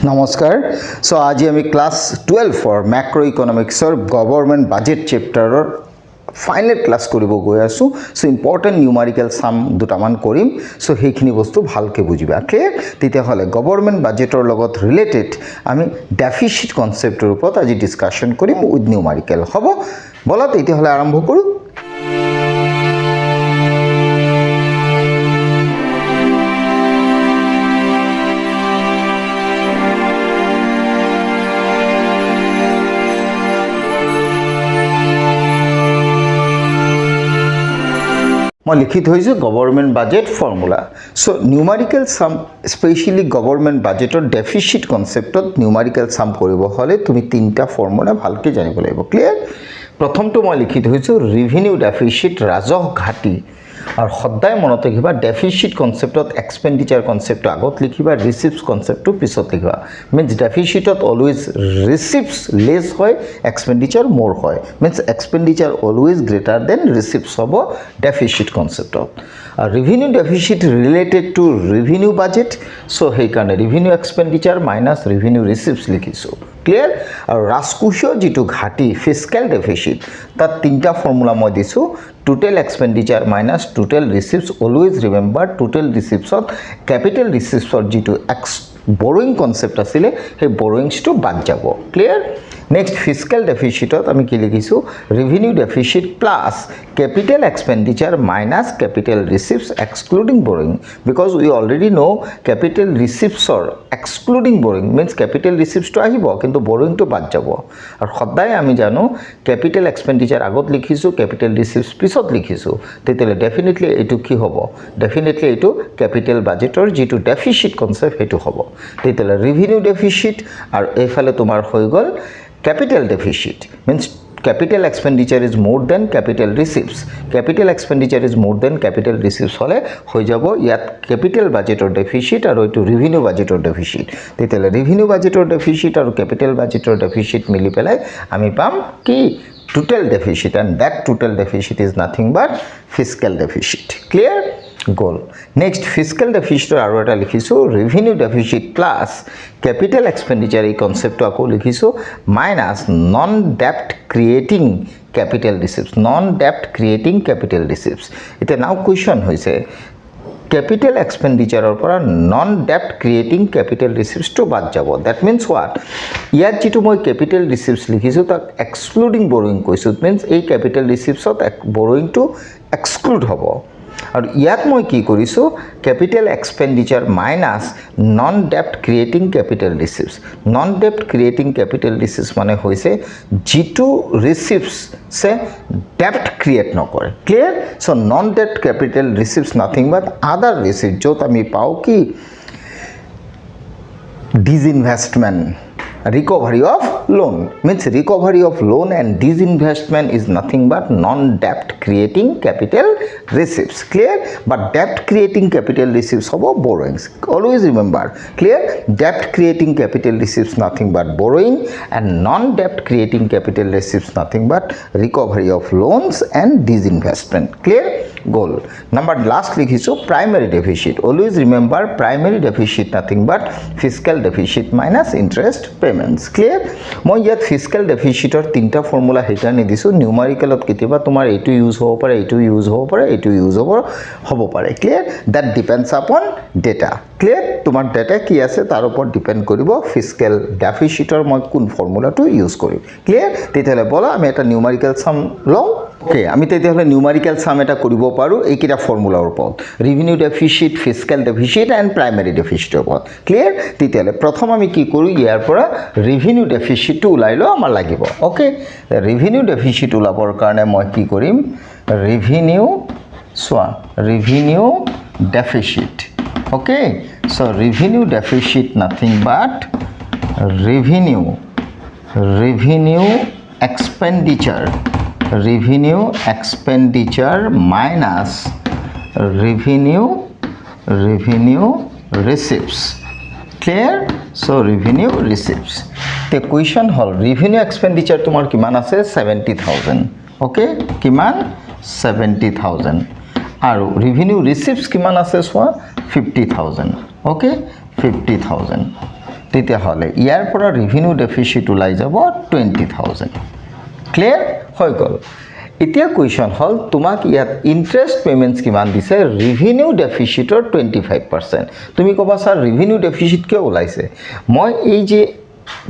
নমস্কাৰ সো আজি আমি ক্লাস 12 ফৰ macroeconomicsৰ গভৰ্নমেন্ট বাজেট চেপ্টাৰৰ ফাইনেল ক্লাস কৰিব গৈ আছো সো ইম্পৰ্টেন্ট নিউমেৰিকেল সাম দুটামান কৰিম সো হেখিনি বস্তু ভালকে বুজিবা ক্লিয়াৰ তেতিয়া হলে গভৰ্নমেন্ট বাজেটৰ লগত ৰিলেটেড আমি ডেফিসিট কনসেপ্টৰ ওপৰত আজি ডিসকাশন কৰিম উইথ নিউমেৰিকেল হ'ব বলা তেতিয়া হলে আৰম্ভ কৰো মই লিখি থৈছো government budget formula so numerical sum specially government বাজেটৰ ডেফিসিট কনসেপ্টত নিউমেৰিকেল সাম কৰিব হলে তুমি তিনটা ফৰ্মুলা ভালকে জানিব লাগিব ক্লিয়াৰ প্ৰথমটো মই লিখি থৈছো ৰেভিনিউ ডেফিসিট ৰাজহ ঘাটি আর সদায় মনত রাখিবা ডেফিসিট কনসেপ্টত এক্সপেন্ডিচার কনসেপ্ট আগত লিখিবা রিসিভস কনসেপ্টটো পিছত লিখিবা মিন্স ডেফিসিটত অলওয়েজ রিসিভস লেস হয় এক্সপেন্ডিচার মোর হয় means expenditure always greater than receives হব ডেফিসিট কনসেপ্টত আর revenue deficit related to revenue budget so সেই কারণে revenue expenditure minus revenue receives লিখিছো ক্লিয়ার আর রাজকোষীয় যেটো ঘাটি ফিস্কেল ডেফিসিট তার তিনটা ফর্মুলা মই দিছো total expenditure minus total receipts always remember total receipts of capital receipts or যেটো borrowing concept আসলে সেই borrowings to বাদ যাব clear next fiscal deficit আমি কি লিখিছো revenue deficit plus capital expenditure minus capital receipts excluding borrowing because we already know capital receipts or excluding borrowing means capital receipts to আহিব কিন্তু borrowing to বাদ যাব আর সদায় আমি জানো capital expenditure আগত লিখিছো capital receipts পিছত লিখিছো তেতিয়ালে ডেফিনেটলি এটো কি হ'ব ডেফিনেটলি এটো ক্যাপিটাল বাজেটৰ যেটো ডেফিসিট কনসেপ্ট হেতু হ'ব তেতিয়ালে রেভিনিউ ডেফিসিট আর এফালে তোমার হৈ গল capital deficit means capital expenditure is more than capital receipts capital expenditure is more than capital receipts hole hoy jabo yat capital budget or deficit are ওইটো revenue budget or deficit তেতিয়ালে revenue budget or deficit are capital budget or deficit মিলি পেলাই আমি পাম কি total deficit and that total deficit is nothing but fiscal deficit clear goal next fiscal deficit আর এটা লিখিছো revenue deficit plus capital expenditure এই concept আকো লিখিছো minus non debt creating capital receipts non debt creating capital receipts এটা নাও question হইছে capital expenditure or পরা non debt creating capital receipts to বাদ যাব that means what ইয়াত যেটো মই capital receipts লিখিছো তা excluding borrowing কইছো means এই capital receipts to borrowing to exclude হ'ব আর ইয়াত মই কি কৰিছো capital expenditure minus non debt creating capital receipts non debt creating capital receipts মানে হইছে যেটো receipts সে debt create নকৰে clear so non debt capital receipts nothing but other receipts যত আমি পাও কি disinvestment recovery of loan means recovery of loan and disinvestment is nothing but non debt creating capital receipts clear but debt creating capital receipts hobo borrowings always remember clear debt creating capital receipts nothing but borrowing and non debt creating capital receipts nothing but recovery of loans and disinvestment clear goal number last likhiso primary deficit always remember primary deficit nothing but fiscal deficit minus interest payments clear মই ইয়াত fiscal deficit or তিনটা formula হেকানে দিছো নিউমেরিক্যালত কিতিবা তোমার এটু use হ'ব পাৰে এটু use হ'ব পাৰে এটু ইউজ হ'ব পাৰে clear that depends upon data clear তোমাৰ ডেটা কি আছে তাৰ উপৰ ডিপেন্ড কৰিব fiscal deficit or মই কোন ফৰ্মুলাটো ইউজ কৰিম clear তেতিয়ালে বলা আমি এটা নিউমেৰিক্যাল সাম লও ওকে আমি তেতিয়ালে নিউমেৰিক্যাল সাম এটা কৰিব পাৰো এইকিটা ফৰ্মুলাৰ ওপৰত revenue deficit fiscal deficit and primary ডেফিসিটৰ ওপৰত ক্লিয়াৰ তেতিয়ালে প্ৰথম আমি কি কৰো ইয়াৰ পৰা ৰেভিনিউ ডেফিসিট টো উলাইলো আমাৰ লাগিব ওকে ৰেভিনিউ ডেফিসিট উলাবৰ কাৰণে মই কি কৰিম revenue deficit okay so revenue deficit nothing but revenue expenditure minus revenue receipts clear so revenue receipts the question hol revenue expenditure tomar kiman ase 70000 okay kiman 70000 aru revenue receipts kiman ase 50000 okay 50000 তেতিয়া হলে ইয়াৰ পৰা revenue deficit ওলাই যাব 20000 clear হৈ গল এতিয়া question হল তোমাক ইয়াত interest payments কিমান দিছে ৰেভিনিউ ডেফিচিটৰ 25% তুমি কবা স্যাৰ ৰেভিনিউ ডেফিচিট কিয় ওলাইছে মই এই যে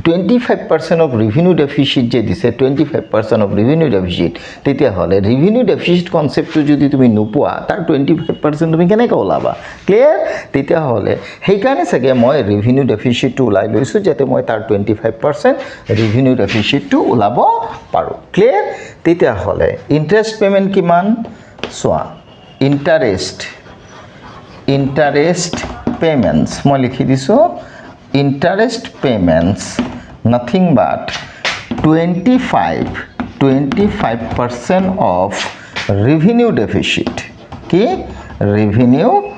25% of revenue deficit যে দিছে 25% of revenue deficit তেতিয়া হলে revenue deficit concept to যদি তুমি নোপোৱা তাৰ 25% তুমি কেনেকৈ ওলাবা ক্লিয়াৰ তেতিয়া হলে সেই কাৰণে সকে মই revenue deficit টো ওলাই লৈছো যাতে মই তাৰ 25% revenue deficit টো ওলাব পাৰো ক্লিয়াৰ তেতিয়া হলে interest payment কিমান সোয়া interest payments মই লিখি দিছো interest payments nothing but 25% of revenue deficit okay revenue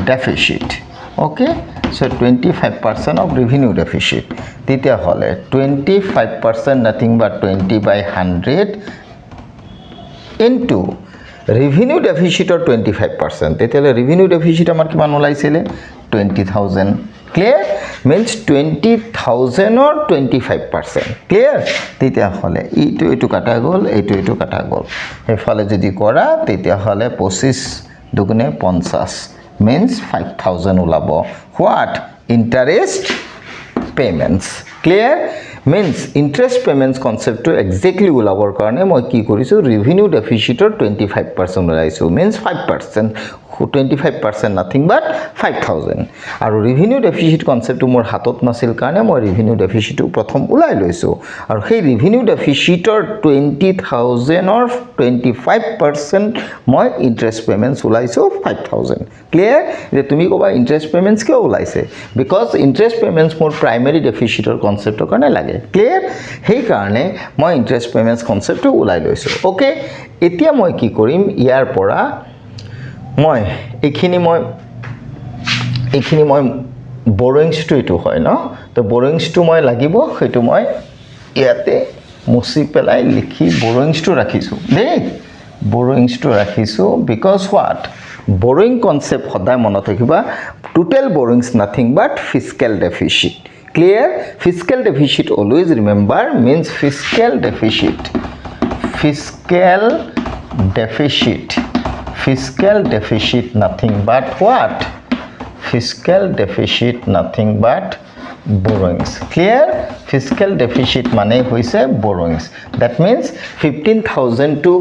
deficit okay so 25% of revenue deficit তেতিয়া হলে 25% nothing but 20 by 100 into revenue deficit or 25% তেতিয়া revenue deficit আমাৰ কিমান ওলাইছিলে 20000 clear means 20000 or 25% clear তেতিয়া হলে এইটো কাটা গল এইটো কাটা গল হেফালে যদি কৰা তেতিয়া হলে 25 দুগুণে 50 means 5000 ওলাব what interest payments clear means interest payments concept to exactly ওলাবৰ কাৰণে মই কি কৰিছো revenue deficit or 25% ওলাইছো means 5% 25% nothing but 5000 আৰু revenue deficit concept মোৰ হাতত নাছিল কাৰণে মই revenue deficit প্ৰথম ওলাই লৈছো আৰু সেই revenue deficit or 20000 or 25% মই interest payments ওলাইছো 5000 clear যে তুমি কবা interest payments কিয় ওলাইছে because interest payments মোৰ primary deficit or concept কাৰণে লাগে clear সেই কাৰণে মই interest payments concept ওলাই লৈছো okay এতিয়া মই কি কৰিম ইয়াৰ পৰা মই এখিনি মই borrowings to এটো হয় ন তো borrowings to মই লাগিব হেতু মই ইয়াতে মুছি পেলাই লিখি borrowings to ৰাখিছো দেই borrowings to ৰাখিছো because what borrowing concept সদায় মনত ৰাখিবা total borrowings nothing but fiscal deficit clear fiscal deficit always remember means fiscal deficit nothing but what fiscal deficit nothing but borrowings clear fiscal deficit মানে হৈছে borrowings that means 15000 to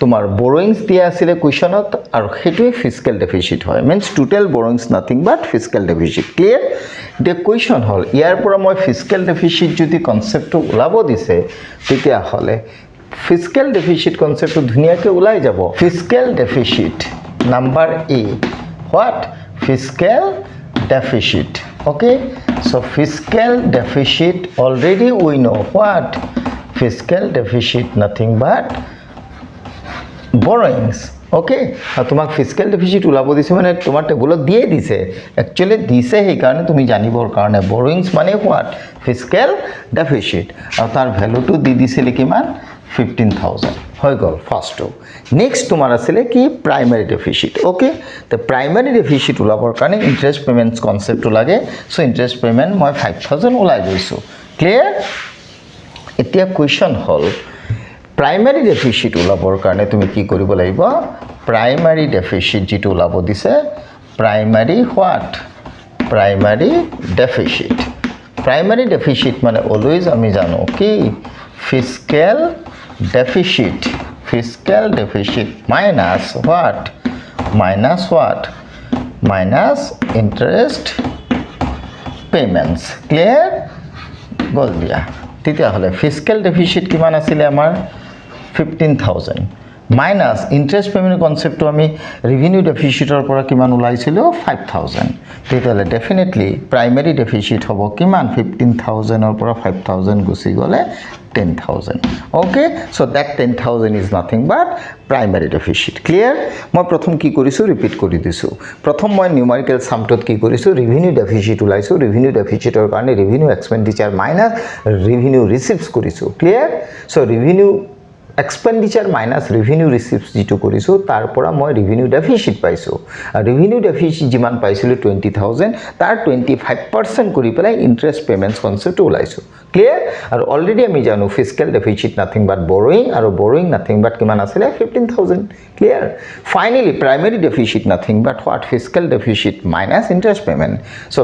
তোমার borrowings দিয়া আছিল কোৱেশ্চনত আৰু হেতুই fiscal deficit হয় means total borrowings nothing but fiscal deficit clear the question হল ইয়াৰ পৰা মই fiscal deficit যদি কনসেপ্ট ওলাব দিছে তেতিয়া হলে fiscal deficit concept ধুনিয়াকে ওলাই যাব fiscal deficit number A what fiscal deficit okay so fiscal deficit already we know what fiscal deficit nothing but borrowings okay তোমাক fiscal deficit ওলাব দিছে মানে তোমাৰ টেবুলত দিয়ে দিছে একচুয়ালি দিছে সেই কাৰণে তুমি জানিবৰ কাৰণে borrowings মানে what fiscal deficit আৰু তাৰ ভ্যালুটো দি দিছিলে কিমান 15000 হৈ গল ফাৰ্স্ট নেক্সট তোমাৰ আছিল কি প্ৰাইমাৰী ডেফিচিট ওকে তো প্ৰাইমাৰী ডেফিচিট ওলাবৰ কাৰণে ইন্টাৰেষ্ট পেমেন্টস কনসেপ্ট লাগে সো ইন্টাৰেষ্ট পেমেন্ট মই 5000 ওলাই গৈছো ক্লিয়াৰ এতিয়া কোৱেশ্চন হল প্ৰাইমাৰী ডেফিচিট ওলাবৰ কাৰণে তুমি কি কৰিব লাগিব প্ৰাইমাৰী ডেফিচিট যেটো ওলাব দিছে প্ৰাইমাৰী হোৱাট প্ৰাইমাৰী ডেফিচিট মানে অলৱেজ আমি জানো কি fiscal deficit minus what minus interest payments clear গল দিয়া তেতিয়া হলে fiscal deficit কিমান আছিল আমাৰ 15000 minus interest payment concept to আমি revenue deficit or পৰা কিমান ওলাইছিল 5000 তেতিয়া হলে definitely primary deficit হ'ব কিমান 15000 or পৰা 5000 গুছি গলে 10000 okay so that 10000 is nothing but primary deficit clear মই প্ৰথম কি কৰিছো ৰিপিট কৰি দিছো প্ৰথম মই numerical sum ত কি কৰিছো revenue deficit ওলাইছো revenue deficit ৰ কাৰণে revenue expenditure minus revenue receipts কৰিছো clear so revenue expenditure minus revenue receipts যিটো কৰিছোঁ তাৰ পৰা মই ৰেভিনিউ ডেফিচিট পাইছোঁ আৰু ৰেভিনিউ ডেফিচিট যিমান পাইছিলোঁ 20,000 তাৰ 25% কৰি পেলাই ইণ্টাৰেষ্ট পেমেণ্টছ কনচেপ্টটো ওলাইছোঁ ক্লিয়াৰ আৰু অলৰেডি আমি জানো fiscal deficit nothing but borrowing আৰু বৰোইং নাথিং বাট কিমান আছিলে 15,000 clear finally primary deficit nothing but what fiscal deficit minus interest payment so'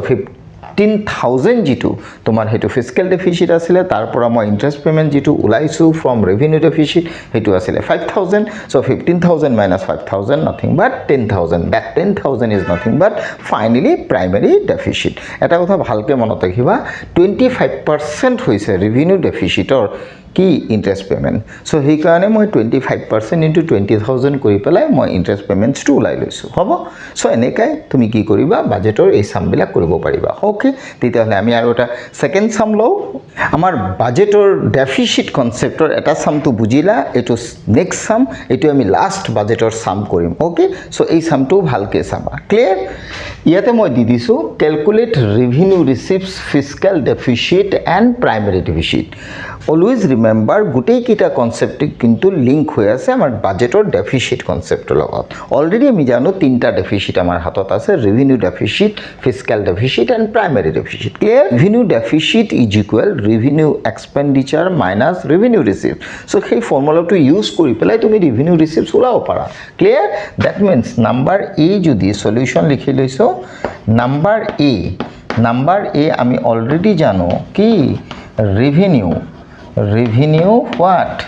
15,000 যিটো তোমাৰ হেতু ফিস্কেল ডেফিচিট আছিলে তাৰ পৰা মই ইন্টাৰেষ্ট পেমেন্ট যিটো উলাইছো ফ্ৰম ৰেভিনিউ ডেফিচিট হেতু আছিলে 5,000 so 15,000 minus 5,000 nothing but 10,000 that 10,000 is nothing but finally primary deficit এটা কথা ভালকে মনত ৰাখিবা 25% হৈছে ৰেভিনিউ ডেফিচিটৰ কি ইন্টাৰেষ্ট পেমেন্ট সো হেই কাৰণে মই 25% into 20,000 কৰি পেলাই মই ইন্টাৰেষ্ট পেমেন্টছ টু উলাই লৈছো হ'ব সো এনেকাই তুমি কি কৰিবা বাজেটৰ এই সাম বিলাক কৰিব পাৰিবা ওকে তেতিয়াহলে আমি আৰু এটা সেকেন্ড সাম লও আমাৰ বাজেটৰ ডেফিচিট কনসেপ্টৰ এটা সামটো বুজিলা এটো নেক্সট সাম এটো আমি লাষ্ট বাজেটৰ সাম কৰিম ওকে সো এই সামটো ভালকে চাবা ক্লিয়াৰ ইয়াতে মই দি দিছো calculate revenue receipts fiscal deficit and primary deficit always remember গুটেই কিটা কনসেপ্ট কিন্তু লিংক হৈ আছে আমাৰ বাজেটৰ ডেফিচিট কনসেপ্টৰ লগত অলৰেডি আমি জানো তিনটা ডেফিচিট আমাৰ হাতত আছে revenue deficit fiscal deficit and primary deficit clear revenue deficit is equal revenue expenditure minus revenue receipt so সেই ফৰ্মুলাটো ইউজ কৰি পেলাই তুমি ৰেভিনিউ ৰিসিপ্টছ ওলাব পাৰা ক্লিয়াৰ দ্যাট মিন্স নাম্বাৰ এ যদি সলিউশন লিখি লৈছো নাম্বাৰ এ আমি অলৰেডি জানো কি revenue what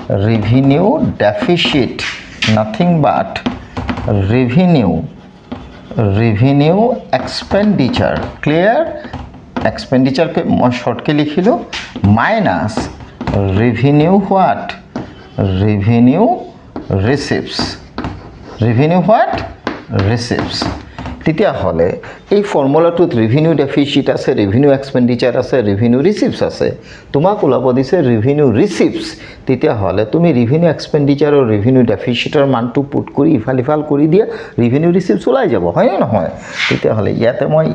revenue deficit nothing but revenue expenditure clear expenditure ke moi short ke likhilo minus revenue what revenue receipts তেতিয়া হলে এই ফর্মুলাটোত ৰেভিনিউ ডেফিচিট আছে ৰেভিনিউ এক্সপেন্ডিচাৰ আছে ৰেভিনিউ ৰিসিপ্টছ আছে তোমাক ওলাব দিছে ৰেভিনিউ ৰিসিপ্টছ তেতিয়া হলে তুমি ৰেভিনিউ এক্সপেন্ডিচাৰ আৰু ৰেভিনিউ ডেফিচিটৰ মানটো পুট কৰি ইফাল কৰি দিয়া ৰেভিনিউ ৰিসিপ্টছ ওলাই যাব হয় না নহয় তেতিয়া হলে ইয়াতে মই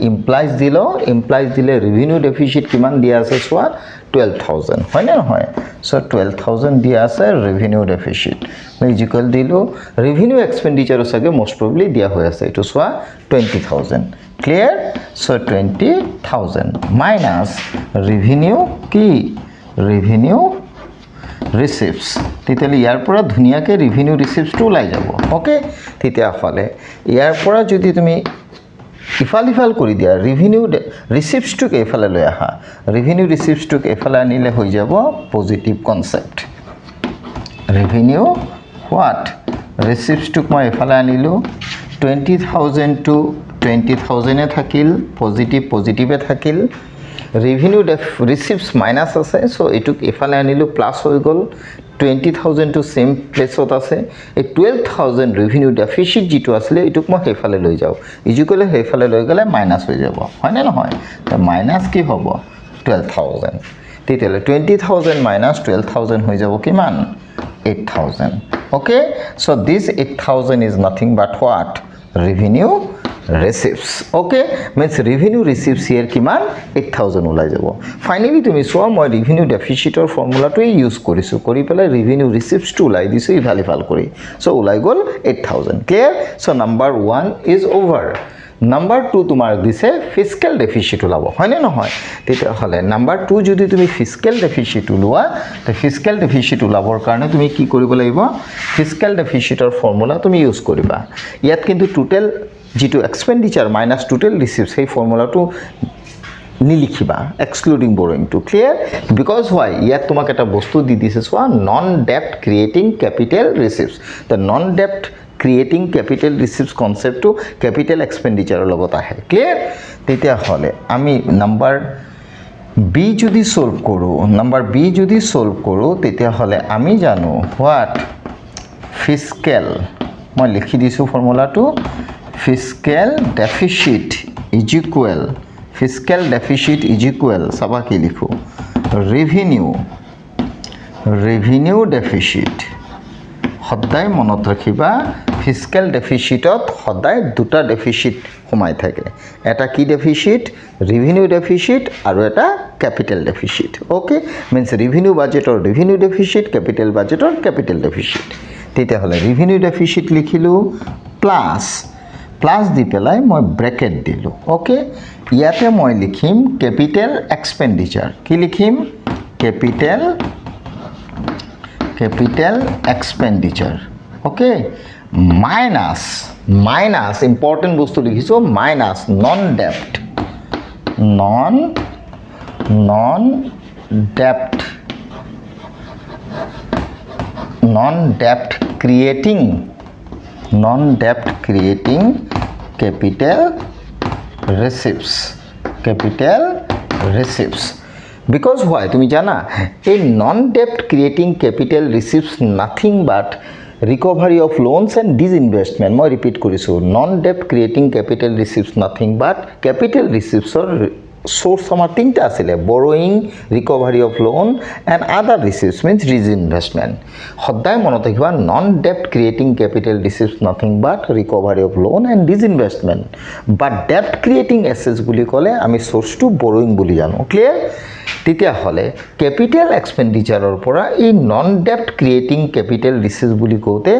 ইমপ্লাইজ দিলে ৰেভিনিউ ডেফিচিট কিমান দিয়া আছে সোৱা 12,000 হয় না নহয় সো 12,000 দিয়া আছে ৰেভিনিউ ডেফিচিট মই ইকুৱেল দিলো ৰেভিনিউ এক্সপেন্ডিচাৰ সকে মোস্ট প্ৰবলি দিয়া হৈ আছে এটো সোৱা 20,000 clear so 20,000 minus revenue কি revenue receipts তেতিয়ালে ইয়াৰ পৰা ধুনিয়াকে revenue receipts টো লাই যাব ওকে তেতিয়া হলে ইয়াৰ পৰা যদি তুমি ইফাল কৰি দিয়া revenue receipts টো এফালে লৈ আহা revenue receipts টো এফালে আনিলে হৈ যাব positive concept revenue what receipts টো মই এফালে আনিলো 20,000 to 20,000 এ থাকিল পজিটিভে থাকিল ৰেভিনিউ ৰিসিপ্টছ মাইনাস আছে সো এটুক এফালে আনিলো প্লাস হৈ গল 20,000 টু সেম প্লেসত আছে এই 12,000 ৰেভিনিউ ডেফিচিট যেটো আছিল এটুক মই হেফালে লৈ যাও ইকুৱেল হেফালে লৈ গলে মাইনাস হৈ যাব হয় না নহয় তো মাইনাস কি হ'ব 12,000 তেতিয়ালে 20,000 minus 12,000 হৈ যাব কিমান 8,000 okay so this 8,000 is nothing but what revenue receipts okay means revenue receipts here kiman 8,000 ulai jabo finally tumi so moi revenue deficit or formula to use korisu kori pela revenue receipts to ulai disu eval kori so ulai gol 8,000 clear so number 1 is over number 2 তোমার দিছে fiscal deficit ওলাব হয় না নহয় তেতিয়া হলে number 2 যদি তুমি ফিস্কেল ডেফিসিট উলোৱা তে ফিস্কেল ডেফিসিট উলাবৰ কাৰণে তুমি কি কৰিব লাগিব ফিস্কেল ডেফিসিটৰ ফৰ্মুলা তুমি ইউজ কৰিবা ইয়াত কিন্তু টোটাল যেটো এক্সপেন্ডিচাৰ মাইনাস টোটাল ৰিসিপ্টছ সেই ফৰ্মুলাটো নিলিখিবা excluding borrowing to clear because why ইয়াত তোমাক এটা বস্তু দি দিছে সোৱা নন ডেপ্ট creating capital receipts the non debt creating capital receipts concept to capital expenditure লগত আহে ক্লিয়ার তেতিয়া হলে আমি নাম্বার বি যদি সলভ কৰো তেতিয়া হলে আমি জানো হোৱাট ফিস্কেল মই লিখি দিছো ফৰ্মুলাটো ফিস্কেল ডেফিচিট ইজ ইকুৱেল সবা কি লিখো ৰেভিনিউ ডেফিচিট সদায় মনত ৰাখিবা ফিস্কেল ডেফিচিটত সদায় দুটা ডেফিচিট সোমাই থাকে এটা কি ডেফিচিট ৰেভিনিউ ডেফিচিট আৰু এটা capital deficit okay means revenue বাজেটৰ ৰেভিনিউ ডেফিচিট ক্যাপিটাল বাজেটৰ ক্যাপিটাল ডেফিচিট তেতিয়া হলে ৰেভিনিউ ডেফিচিট লিখিলো প্লাস দি পেলাই মই ব্ৰেকেট দিলো ওকে ইয়াতে মই লিখিম ক্যাপিটাল এক্সপেন্ডিচাৰ কি লিখিম capital expenditure okay minus important বস্তু লিখিছো minus non debt creating capital receipts because why তুমি জানা a non debt creating capital receipts nothing but recovery of loans and disinvestment মই রিপিট কৰিছো non debt creating capital receipts nothing but capital receipts or source আমাৰ তিনটা আছিল borrowing recovery of loan and other receipts means disinvestment সদায় মনত ৰাখিবা non debt creating capital receipts nothing but recovery of loan and disinvestment but debt creating assets বুলি ক'লে আমি source to borrowing বুলি জানো clear তেতিয়া হলে ক্যাপিটাল এক্সপেন্ডিচাৰৰ পৰা এই নন ডেপ্ট ক্ৰিয়েটিং ক্যাপিটাল ৰিচিপ্টস বুলি কওতে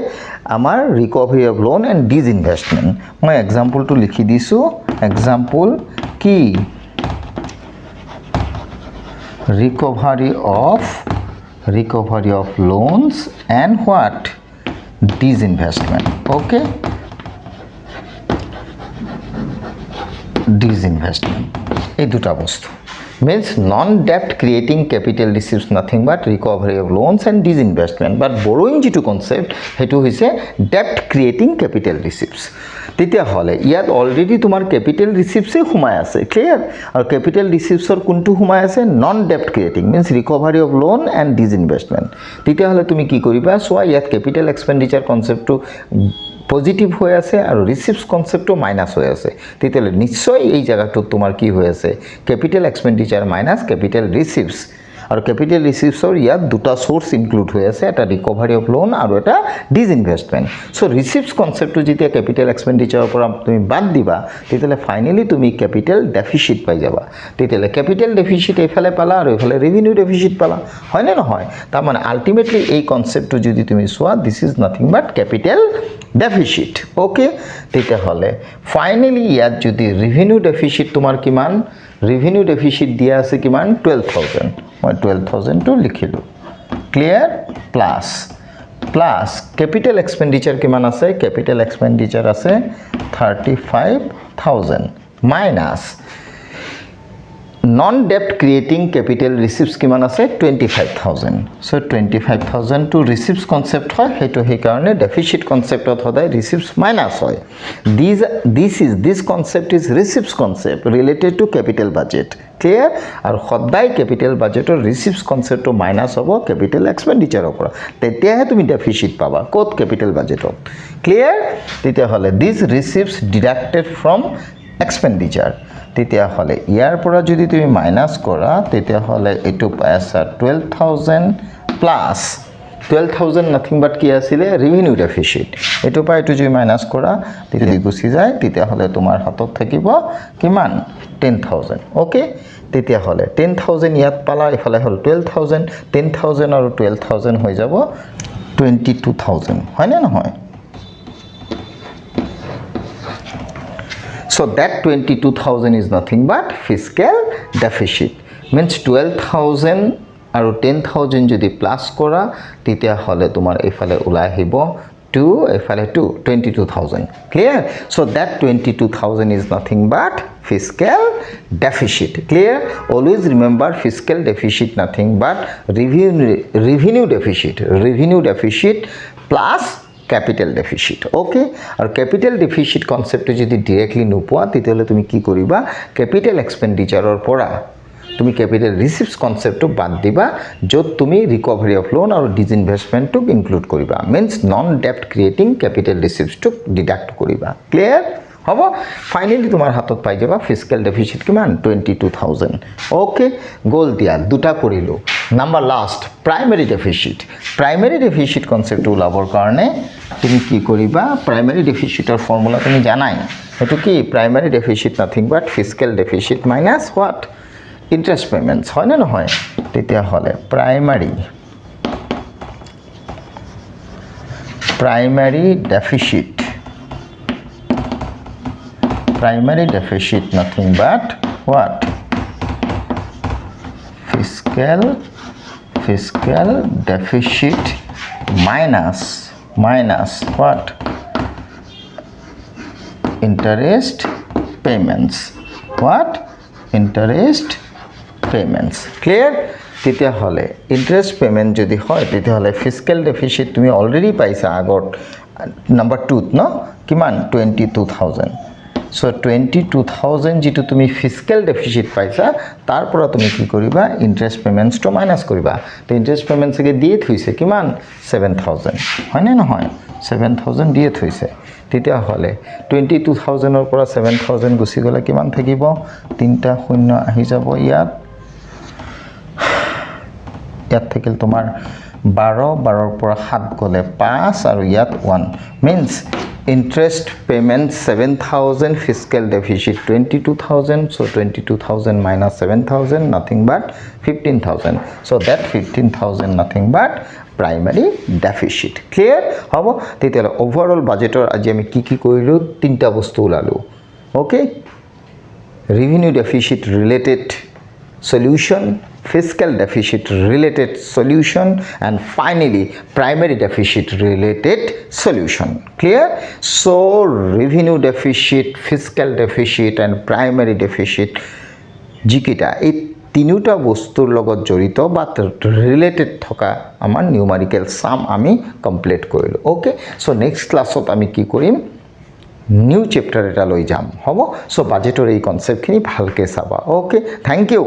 আমাৰ recovery of loan and disinvestment মই এক্সাম্পলটো লিখি দিছো এক্সাম্পল কি recovery of loans and what disinvestment okay disinvestment এই দুটা বস্তু means non debt creating capital receipts nothing but recovery of loans and disinvestment but borrowing jitu concept hetu hoise debt creating capital receipts তেতিয়া হলে ইয়াত already তোমার capital receipts হুমাই আছে clear আর capital ৰিসিপ্টসৰ কোনটো হুমাই আছে নন ডেপ্ট creating means recovery of loan and disinvestment তেতিয়া হলে তুমি কি কৰিবা সোয়া ইয়াত ক্যাপিটাল এক্সপেন্ডিচাৰ কনসেপ্টটো পজিটিভ হৈ আছে আৰু ৰিসিপ্টস কনসেপ্টটো মাইনাস হৈ আছে তেতিয়া নিশ্চয় এই জায়গাটো তোমাৰ কি হৈ আছে ক্যাপিটাল এক্সপেন্ডিচাৰ মাইনাস ক্যাপিটাল ৰিসিপ্টস আৰু ক্যাপিটাল ৰিসিপ্টসৰ ইয়াত দুটা সোৰ্স ইনক্লুড হৈ আছে এটা ৰিকভাৰি অফ লোন আৰু এটা ডিসইনভেস্টমেন্ট সো ৰিসিপ্টস কনসেপ্টটো যেতিয়া ক্যাপিটাল এক্সপেন্ডিচাৰৰ পৰা তুমি বাদ দিবা তেতিয়া ফাইনালি তুমি ক্যাপিটাল ডেফিসিট পাই যাবা তেতিয়া ক্যাপিটাল ডেফিসিট এফালে পালা আৰু এফালে ৰেভিনিউ ডেফিসিট পালা হয় না নহয় তাৰ মানে আলটিমেটলি এই কনসেপ্টটো যদি তুমি সোৱা this is nothing but capital deficit okay তেতিয়া হলে ফাইনালি ইয়াত যদি ৰেভিনিউ ডেফিসিট তোমাৰ কিমান ৰেভিনিউ ডেফিসিট দিয়া আছে কিমান 12000 মই 12000 টো লিখিলো ক্লিয়াৰ প্লাস ক্যাপিটাল এক্সপেন্ডিচাৰ কিমান আছে ক্যাপিটাল এক্সপেন্ডিচাৰ আছে 35000 minus non debt creating capital receipts কিমান আছে 25000 so 25000 to receipts concept হয় হেতু হে কাৰণে deficit concept হদায় receipts minus হয় this concept is receipts concept related to capital budget clear আৰু হদায় capital budget or receipts concept minus হ'ব capital expenditure পৰা তেতিয়াহে তুমি deficit পাবা কোত capital budget clear তেতিয়া হলে these receipts deducted from expenditure তেতিয়া হলে ইয়াৰ পৰা যদি তুমি মাইনাস কৰা তেতিয়া হলে এটো পাইছা 12000 প্লাস 12000 নাথিং বাট কি আছিল ৰেভিনিউ ডেফিসিট এটো পাই এটো যদি মাইনাস কৰা তেতিয়া গুছি যায় তেতিয়া হলে তোমাৰ হাতত থাকিব কিমান 10000 ওকে তেতিয়া হলে 10000 ইয়াত পালা এফালে হল 12000 10000 আৰু 12000 হৈ যাব 22000 হয় না নহয় So that 22000 is nothing but fiscal deficit means 12000 আৰু 10000 যদি প্লাস কৰা তেতিয়া হলে তোমাৰ এফালে উলাই আহিব 2 এফালে 22000 clear so that 22000 is nothing but fiscal deficit clear always remember fiscal deficit nothing but revenue deficit plus capital deficit okay are capital deficit concept যদি directly নোপোৱা তেতিয়ালে তুমি কি কৰিবা capital expenditure ৰ পৰা তুমি capital receipts concept টো বাদ দিবা যত তুমি recovery of loan আৰু disinvestment টো ইনক্লুড কৰিবা means non debt creating capital receipts টো ডিডাক্ট কৰিবা clear হ'ব ফাইনালি তোমাৰ হাতত পাই যাবা ফিস্কেল ডেফিসিট কিমান 22000 ওকে গোল দিয়া দুটা কৰিলো নাম্বাৰ লাষ্ট প্ৰাইমেৰী ডেফিচিট কনচেপ্টটো ওলাবৰ কাৰণে তুমি কি কৰিবা প্ৰাইমেৰী ডেফিচিটৰ ফৰ্মুলা তুমি জানাই এটো কি primary deficit nothing but fiscal deficit minus what interest payments হয় না নহয় তেতিয়া হলে primary deficit nothing but what fiscal deficit minus what interest payments clear তেতিয়া হলে ইন্টারেস্ট পেমেন্ট যদি হয় তেতিয়া হলে ফিস্কেল ডেফিসিট তুমি অলরেডি পাইছা আগত নাম্বার 2 ন কিমান 22000 সো 22000 যেটো তুমি ফিস্কেল ডেফিসিট পাইছা তাৰ পৰা তুমি কি কৰিবা ইন্টাৰেস্ট পেমেন্টস তো মাইনাস কৰিবা তো ইন্টারেস্ট পেমেন্টস কে দিয়ে থৈছে কিমান 7000 হয় না নহয় 7000 দিয়ে থৈছে তেতিয়া হলে 22000 ৰ পৰা 7000 গুছি গলে কিমান থাকিব তিনটা শূন্য আহি যাব ইয়াত থাকিল তোমাৰ 12 ৰ পৰা 7 গলে 5 আৰু ইয়াত 1 means interest payment 7000 fiscal deficit 22000 so 22000 minus 7000 nothing but 15000 so that 15000 nothing but primary deficit clear হবো তেতিয়া overall budgetor আজি আমি কি কৰিলো তিনটা বস্তু ওলালো okay revenue deficit related solution fiscal deficit related solution and finally primary deficit related solution clear so revenue deficit fiscal deficit and primary deficit jikita এই তিনিটা বস্তুৰ লগত জড়িত বা ৰিলেটেড থকা আমাৰ নিউমেৰিকেল সাম আমি কমপ্লিট কৰিলো ওকে সো নেক্সট ক্লাছত আমি কি কৰিম নিউ চ্যাপ্টাৰ এটা লৈ যাম হ'ব সো বাজেটৰ এই কনসেপ্টখিনি ভালকে চাবা ওকে থ্যাংক ইউ